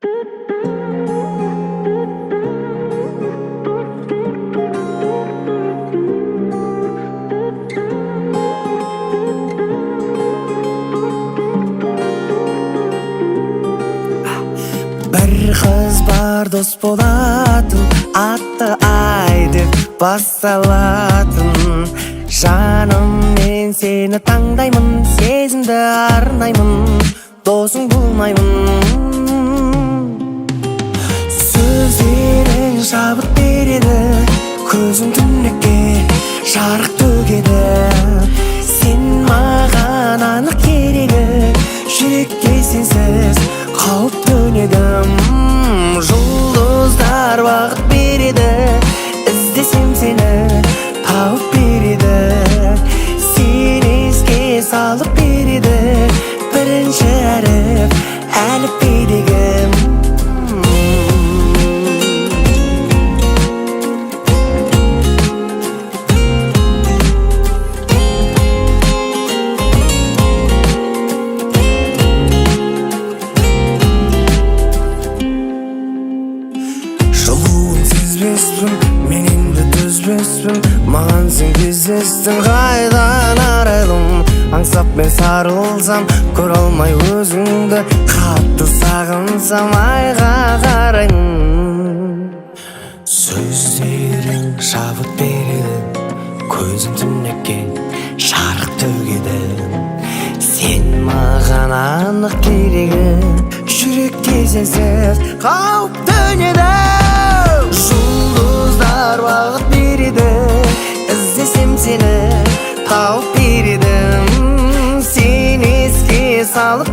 Bir kız bar dost bolatın, atты ay деп басталатын. Жаным, мен сені таңдаймын, сезімді арнаймын, досың болмаймын. Сөздерің шабыт береді, көзің түнекке жарық төгеді. Сен маған анық керегі, жүрекке сенсіз қауіп төнеді. Жұлдыздар бағыт береді, іздесем сені тауып береді. Сен еске салып береді, бірінші әріп әліпбедегі. Мен енді төзбеспін, маған сен кездестің, қайдан арайлым. Аңсап мен сарылсам, көре алмай өзіңді, қатты сағынсам айға қараймын. Сөздерің шабыт береді, көзің түнекке жарық төгеді. Сен маған анық керегі, жүрекке сенсіз қауіп төнеді. Жұлдыздар бағыт береді, іздесем сені тауып береді. Сен еске салып